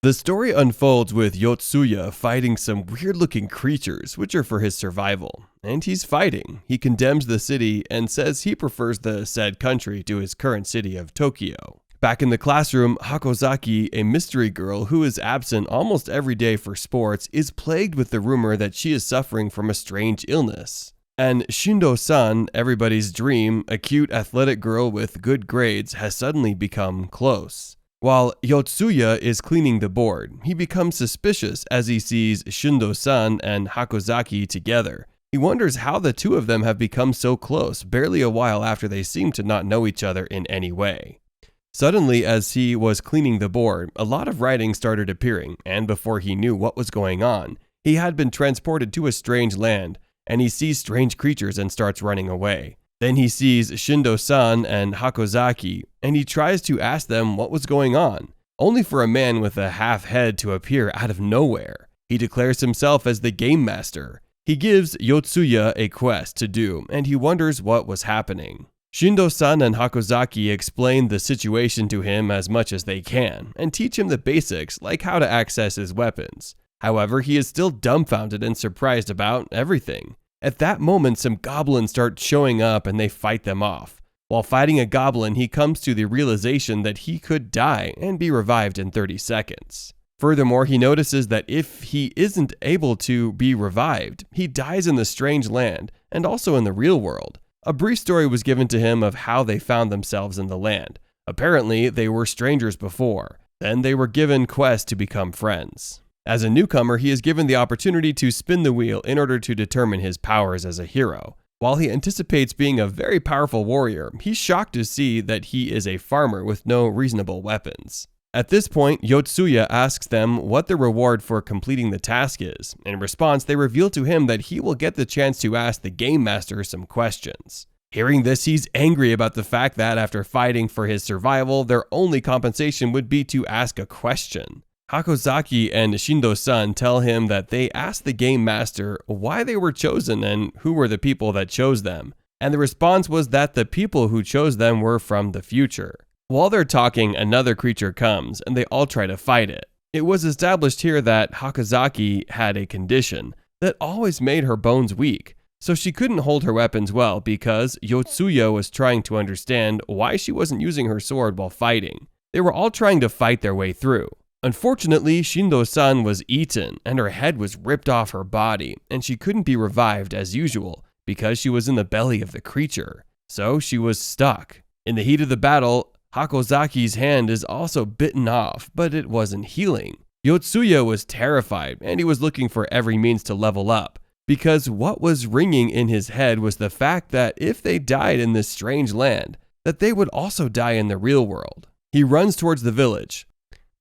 The story unfolds with Yotsuya fighting some weird-looking creatures, which are for his survival. And he's fighting. He condemns the city and says he prefers the said country to his current city of Tokyo. Back in the classroom, Hakozaki, a mystery girl who is absent almost every day for sports, is plagued with the rumor that she is suffering from a strange illness. And Shindo-san, everybody's dream, a cute athletic girl with good grades, has suddenly become close. While Yotsuya is cleaning the board, he becomes suspicious as he sees Shindo-san and Hakozaki together. He wonders how the two of them have become so close barely a while after they seem to not know each other in any way. Suddenly, as he was cleaning the board, a lot of writing started appearing, and before he knew what was going on, he had been transported to a strange land, and he sees strange creatures and starts running away. Then he sees Shindo-san and Hakozaki, and he tries to ask them what was going on, only for a man with a half head to appear out of nowhere. He declares himself as the game master. He gives Yotsuya a quest to do, and he wonders what was happening. Shindo-san and Hakozaki explain the situation to him as much as they can, and teach him the basics like how to access his weapons. However, he is still dumbfounded and surprised about everything. At that moment, some goblins start showing up and they fight them off. While fighting a goblin, he comes to the realization that he could die and be revived in 30 seconds. Furthermore, he notices that if he isn't able to be revived, he dies in the strange land and also in the real world. A brief story was given to him of how they found themselves in the land. Apparently, they were strangers before. Then they were given quests to become friends. As a newcomer, he is given the opportunity to spin the wheel in order to determine his powers as a hero. While he anticipates being a very powerful warrior, he's shocked to see that he is a farmer with no reasonable weapons. At this point, Yotsuya asks them what the reward for completing the task is. In response, they reveal to him that he will get the chance to ask the game master some questions. Hearing this, he's angry about the fact that after fighting for his survival, their only compensation would be to ask a question. Hakozaki and Shindo-san tell him that they asked the game master why they were chosen and who were the people that chose them, and the response was that the people who chose them were from the future. While they're talking, another creature comes, and they all try to fight it. It was established here that Hakozaki had a condition that always made her bones weak, so she couldn't hold her weapons well because Yotsuya was trying to understand why she wasn't using her sword while fighting. They were all trying to fight their way through. Unfortunately, Shindo-san was eaten, and her head was ripped off her body, and she couldn't be revived as usual because she was in the belly of the creature. So she was stuck. In the heat of the battle, Hakozaki's hand is also bitten off, but it wasn't healing. Yotsuya was terrified, and he was looking for every means to level up, because what was ringing in his head was the fact that if they died in this strange land, that they would also die in the real world. He runs towards the village,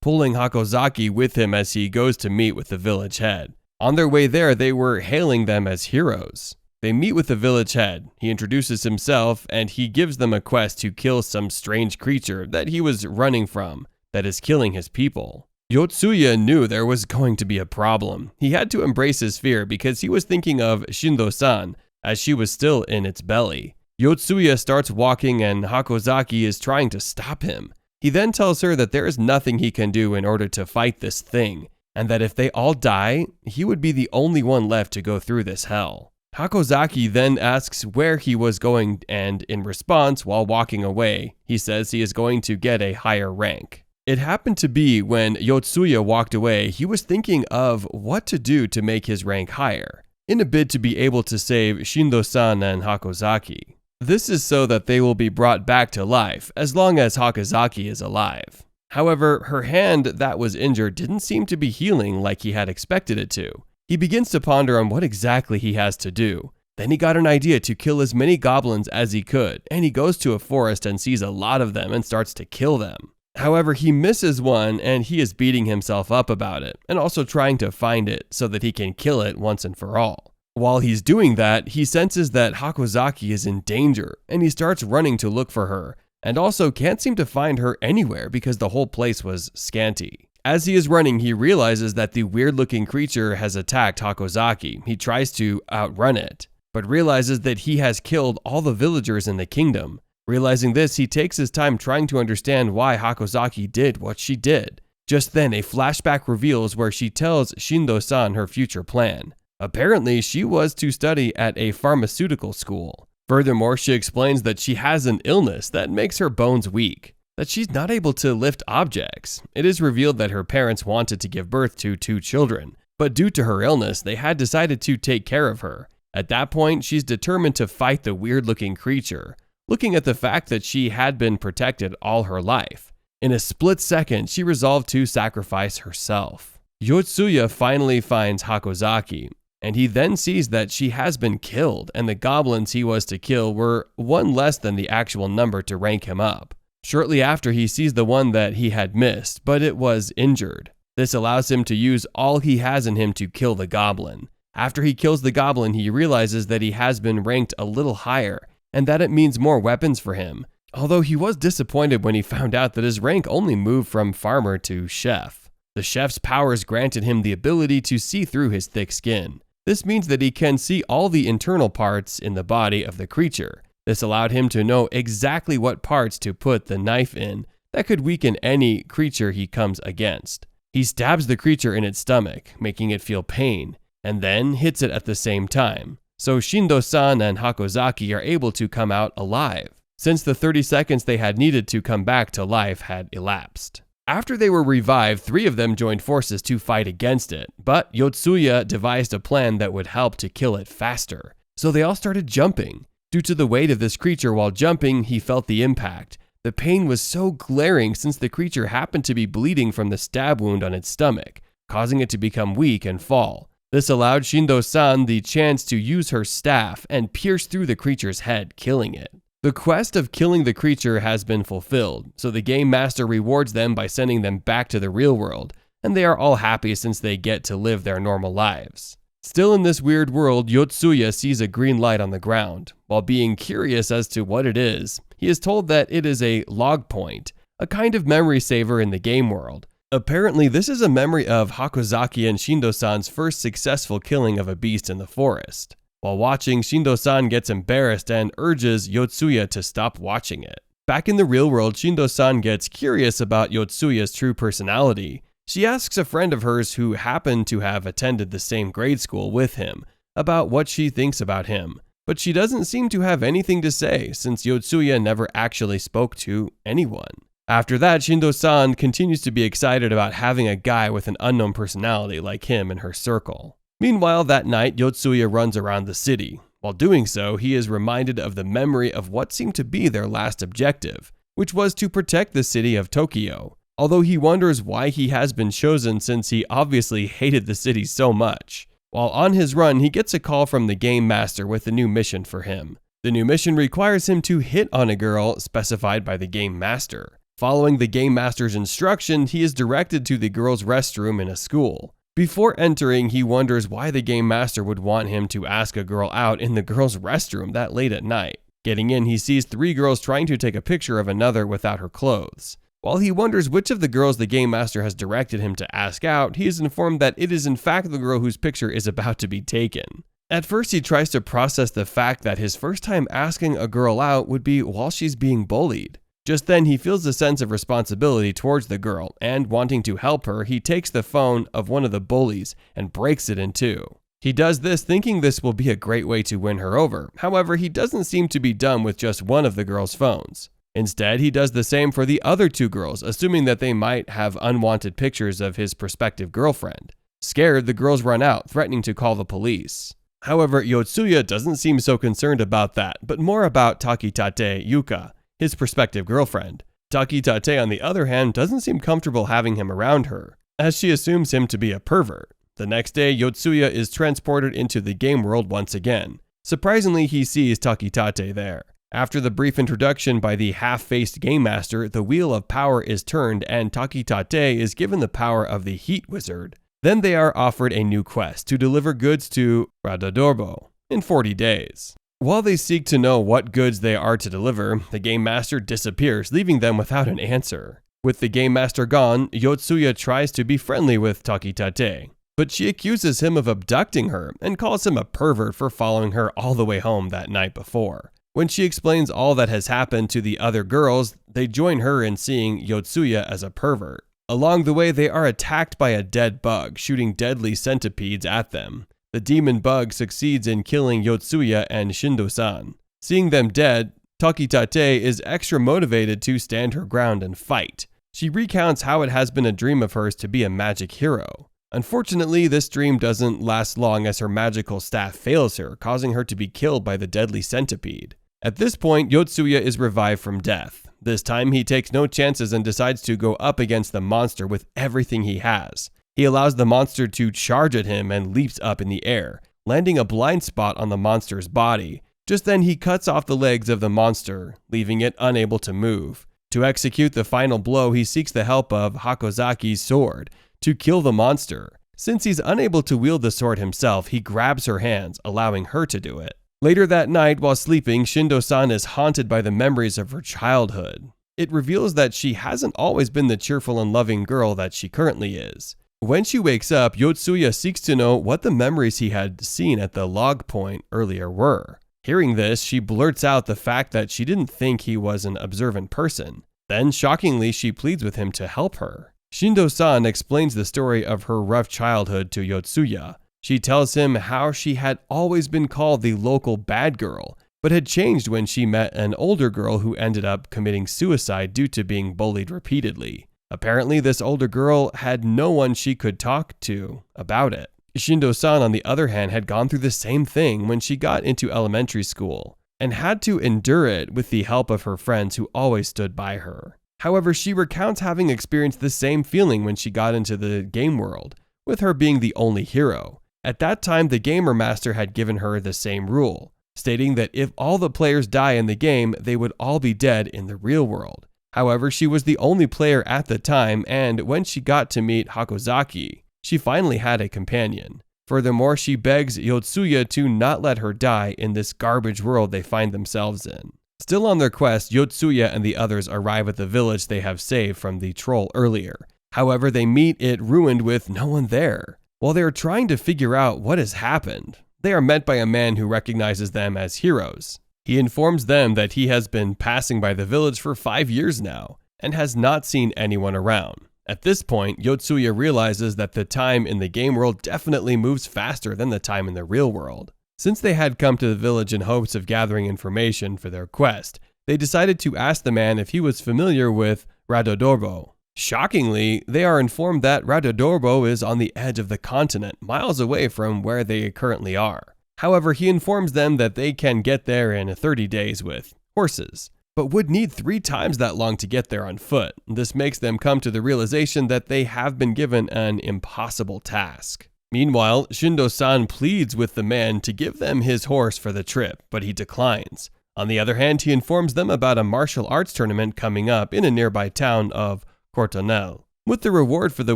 pulling Hakozaki with him as he goes to meet with the village head. On their way there, they were hailing them as heroes. They meet with the village head. He introduces himself, and he gives them a quest to kill some strange creature that he was running from that is killing his people. Yotsuya knew there was going to be a problem. He had to embrace his fear because he was thinking of Shindo-san as she was still in its belly. Yotsuya starts walking and Hakozaki is trying to stop him. He then tells her that there is nothing he can do in order to fight this thing, and that if they all die, he would be the only one left to go through this hell. Hakozaki then asks where he was going, and in response, while walking away, he says he is going to get a higher rank. It happened to be when Yotsuya walked away, he was thinking of what to do to make his rank higher, in a bid to be able to save Shindo-san and Hakozaki. This is so that they will be brought back to life as long as Hakozaki is alive. However, her hand that was injured didn't seem to be healing like he had expected it to. He begins to ponder on what exactly he has to do. Then he got an idea to kill as many goblins as he could, and he goes to a forest and sees a lot of them and starts to kill them. However, he misses one and he is beating himself up about it, and also trying to find it so that he can kill it once and for all. While he's doing that, he senses that Hakozaki is in danger, and he starts running to look for her, and also can't seem to find her anywhere because the whole place was scanty. As he is running, he realizes that the weird-looking creature has attacked Hakozaki. He tries to outrun it, but realizes that he has killed all the villagers in the kingdom. Realizing this, he takes his time trying to understand why Hakozaki did what she did. Just then, a flashback reveals where she tells Shindo-san her future plan. Apparently, she was to study at a pharmaceutical school. Furthermore, she explains that she has an illness that makes her bones weak, that she's not able to lift objects. It is revealed that her parents wanted to give birth to 2 children, but due to her illness, they had decided to take care of her. At that point, she's determined to fight the weird-looking creature, looking at the fact that she had been protected all her life. In a split second, she resolved to sacrifice herself. Yotsuya finally finds Hakozaki, and he then sees that she has been killed, and the goblins he was to kill were one less than the actual number to rank him up. Shortly after, he sees the one that he had missed, but it was injured. This allows him to use all he has in him to kill the goblin. After he kills the goblin, he realizes that he has been ranked a little higher, and that it means more weapons for him. Although he was disappointed when he found out that his rank only moved from farmer to chef. The chef's powers granted him the ability to see through his thick skin. This means that he can see all the internal parts in the body of the creature. This allowed him to know exactly what parts to put the knife in that could weaken any creature he comes against. He stabs the creature in its stomach, making it feel pain, and then hits it at the same time. So Shindo-san and Hakozaki are able to come out alive, since the 30 seconds they had needed to come back to life had elapsed. After they were revived, 3 of them joined forces to fight against it, but Yotsuya devised a plan that would help to kill it faster. So they all started jumping. Due to the weight of this creature while jumping, he felt the impact. The pain was so glaring since the creature happened to be bleeding from the stab wound on its stomach, causing it to become weak and fall. This allowed Shindo-san the chance to use her staff and pierce through the creature's head, killing it. The quest of killing the creature has been fulfilled, so the game master rewards them by sending them back to the real world, and they are all happy since they get to live their normal lives. Still in this weird world, Yotsuya sees a green light on the ground. While being curious as to what it is, he is told that it is a log point, a kind of memory saver in the game world. Apparently, this is a memory of Hakozaki and Shindo-san's first successful killing of a beast in the forest. While watching, Shindo-san gets embarrassed and urges Yotsuya to stop watching it. Back in the real world, Shindo-san gets curious about Yotsuya's true personality. She asks a friend of hers who happened to have attended the same grade school with him about what she thinks about him, but she doesn't seem to have anything to say since Yotsuya never actually spoke to anyone. After that, Shindo-san continues to be excited about having a guy with an unknown personality like him in her circle. Meanwhile, that night, Yotsuya runs around the city. While doing so, he is reminded of the memory of what seemed to be their last objective, which was to protect the city of Tokyo. Although he wonders why he has been chosen since he obviously hated the city so much. While on his run, he gets a call from the game master with a new mission for him. The new mission requires him to hit on a girl specified by the game master. Following the game master's instruction, he is directed to the girl's restroom in a school. Before entering, he wonders why the game master would want him to ask a girl out in the girl's restroom that late at night. Getting in, he sees 3 girls trying to take a picture of another without her clothes. While he wonders which of the girls the game master has directed him to ask out, he is informed that it is in fact the girl whose picture is about to be taken. At first, he tries to process the fact that his first time asking a girl out would be while she's being bullied. Just then, he feels a sense of responsibility towards the girl, and wanting to help her, he takes the phone of one of the bullies and breaks it in 2. He does this thinking this will be a great way to win her over. However, he doesn't seem to be done with just one of the girl's phones. Instead, he does the same for the other 2 girls, assuming that they might have unwanted pictures of his prospective girlfriend. Scared, the girls run out, threatening to call the police. However, Yotsuya doesn't seem so concerned about that, but more about Takitate Yuka, his prospective girlfriend. Takitate, on the other hand, doesn't seem comfortable having him around her, as she assumes him to be a pervert. The next day, Yotsuya is transported into the game world once again. Surprisingly, he sees Takitate there. After the brief introduction by the half-faced game master, the wheel of power is turned and Takitate is given the power of the Heat Wizard. Then they are offered a new quest to deliver goods to Radadorbo in 40 days. While they seek to know what goods they are to deliver, the game master disappears, leaving them without an answer. With the game master gone, Yotsuya tries to be friendly with Takitate, but she accuses him of abducting her and calls him a pervert for following her all the way home that night before. When she explains all that has happened to the other girls, they join her in seeing Yotsuya as a pervert. Along the way, they are attacked by a dead bug, shooting deadly centipedes at them. The demon bug succeeds in killing Yotsuya and Shindo-san. Seeing them dead, Takitate is extra motivated to stand her ground and fight. She recounts how it has been a dream of hers to be a magic hero. Unfortunately, this dream doesn't last long as her magical staff fails her, causing her to be killed by the deadly centipede. At this point, Yotsuya is revived from death. This time, he takes no chances and decides to go up against the monster with everything he has. He allows the monster to charge at him and leaps up in the air, landing a blind spot on the monster's body. Just then, he cuts off the legs of the monster, leaving it unable to move. To execute the final blow, he seeks the help of Hakozaki's sword to kill the monster. Since he's unable to wield the sword himself, he grabs her hands, allowing her to do it. Later that night, while sleeping, Shindo-san is haunted by the memories of her childhood. It reveals that she hasn't always been the cheerful and loving girl that she currently is. When she wakes up, Yotsuya seeks to know what the memories he had seen at the log point earlier were. Hearing this, she blurts out the fact that she didn't think he was an observant person. Then, shockingly, she pleads with him to help her. Shindo-san explains the story of her rough childhood to Yotsuya. She tells him how she had always been called the local bad girl, but had changed when she met an older girl who ended up committing suicide due to being bullied repeatedly. Apparently, this older girl had no one she could talk to about it. Shindo-san, on the other hand, had gone through the same thing when she got into elementary school, and had to endure it with the help of her friends who always stood by her. However, she recounts having experienced the same feeling when she got into the game world, with her being the only hero. At that time, the Gamer Master had given her the same rule, stating that if all the players die in the game, they would all be dead in the real world. However, she was the only player at the time, and when she got to meet Hakozaki, she finally had a companion. Furthermore, she begs Yotsuya to not let her die in this garbage world they find themselves in. Still on their quest, Yotsuya and the others arrive at the village they have saved from the troll earlier. However, they meet it ruined with no one there. While they are trying to figure out what has happened, they are met by a man who recognizes them as heroes. He informs them that he has been passing by the village for 5 years now, and has not seen anyone around. At this point, Yotsuya realizes that the time in the game world definitely moves faster than the time in the real world. Since they had come to the village in hopes of gathering information for their quest, they decided to ask the man if he was familiar with Radodorbo. Shockingly, they are informed that Radodorbo is on the edge of the continent, miles away from where they currently are. However, he informs them that they can get there in 30 days with horses, but would need 3 times that long to get there on foot. This makes them come to the realization that they have been given an impossible task. Meanwhile, Shindo-san pleads with the man to give them his horse for the trip, but he declines. On the other hand, he informs them about a martial arts tournament coming up in a nearby town of Cortonel, with the reward for the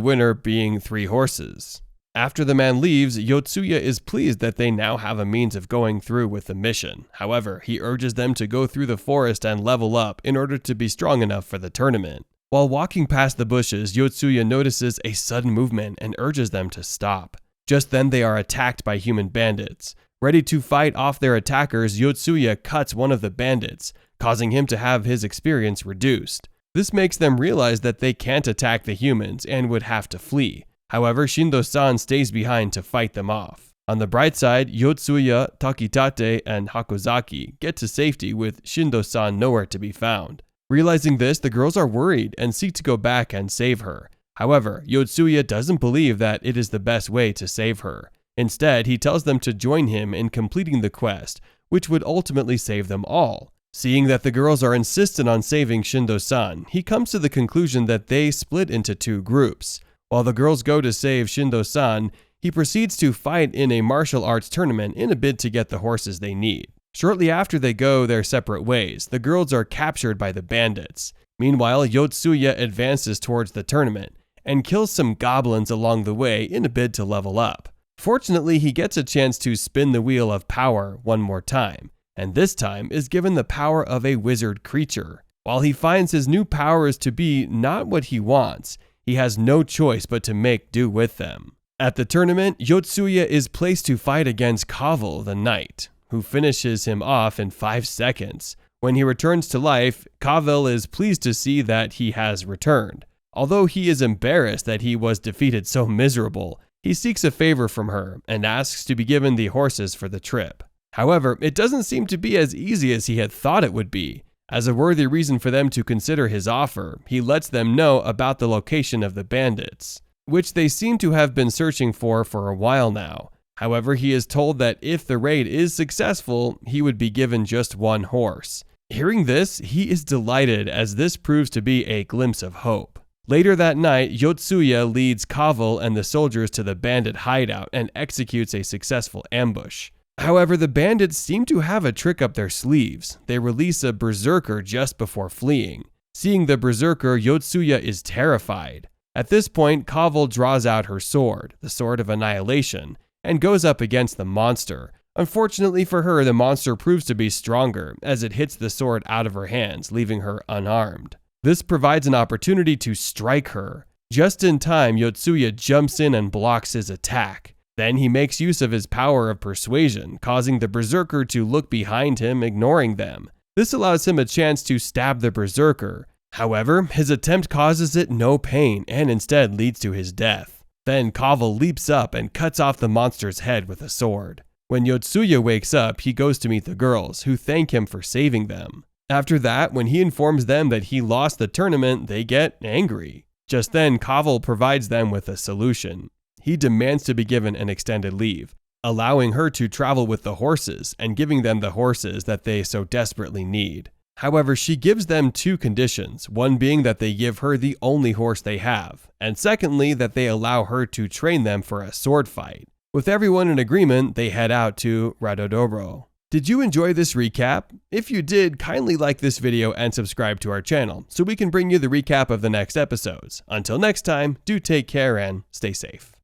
winner being 3 horses. After the man leaves, Yotsuya is pleased that they now have a means of going through with the mission. However, he urges them to go through the forest and level up in order to be strong enough for the tournament. While walking past the bushes, Yotsuya notices a sudden movement and urges them to stop. Just then, they are attacked by human bandits. Ready to fight off their attackers, Yotsuya cuts one of the bandits, causing him to have his experience reduced. This makes them realize that they can't attack the humans and would have to flee. However, Shindo-san stays behind to fight them off. On the bright side, Yotsuya, Takitate, and Hakozaki get to safety with Shindo-san nowhere to be found. Realizing this, the girls are worried and seek to go back and save her. However, Yotsuya doesn't believe that it is the best way to save her. Instead, he tells them to join him in completing the quest, which would ultimately save them all. Seeing that the girls are insistent on saving Shindo-san, he comes to the conclusion that they split into 2 groups. While the girls go to save Shindo-san, he proceeds to fight in a martial arts tournament in a bid to get the horses they need. Shortly after they go their separate ways, the girls are captured by the bandits. Meanwhile, Yotsuya advances towards the tournament and kills some goblins along the way in a bid to level up. Fortunately, he gets a chance to spin the wheel of power one more time, and this time is given the power of a wizard creature. While he finds his new powers to be not what he wants, he has no choice but to make do with them. At the tournament, Yotsuya is placed to fight against Kavel the Knight, who finishes him off in 5 seconds. When he returns to life, Kavel is pleased to see that he has returned. Although he is embarrassed that he was defeated so miserable, he seeks a favor from her and asks to be given the horses for the trip. However, it doesn't seem to be as easy as he had thought it would be. As a worthy reason for them to consider his offer, he lets them know about the location of the bandits, which they seem to have been searching for a while now. However, he is told that if the raid is successful, he would be given just one horse. Hearing this, he is delighted as this proves to be a glimpse of hope. Later that night, Yotsuya leads Kaval and the soldiers to the bandit hideout and executes a successful ambush. However, the bandits seem to have a trick up their sleeves. They release a berserker just before fleeing. Seeing the berserker, Yotsuya is terrified. At this point, Kaval draws out her sword, the Sword of Annihilation, and goes up against the monster. Unfortunately for her, the monster proves to be stronger as it hits the sword out of her hands, leaving her unarmed. This provides an opportunity to strike her. Just in time, Yotsuya jumps in and blocks his attack. Then he makes use of his power of persuasion, causing the berserker to look behind him, ignoring them. This allows him a chance to stab the berserker. However, his attempt causes it no pain and instead leads to his death. Then Kaval leaps up and cuts off the monster's head with a sword. When Yotsuya wakes up, he goes to meet the girls, who thank him for saving them. After that, when he informs them that he lost the tournament, they get angry. Just then, Kaval provides them with a solution. He demands to be given an extended leave, allowing her to travel with the horses and giving them the horses that they so desperately need. However, she gives them two conditions, one being that they give her the only horse they have, and secondly, that they allow her to train them for a sword fight. With everyone in agreement, they head out to Radodobro. Did you enjoy this recap? If you did, kindly like this video and subscribe to our channel so we can bring you the recap of the next episodes. Until next time, do take care and stay safe.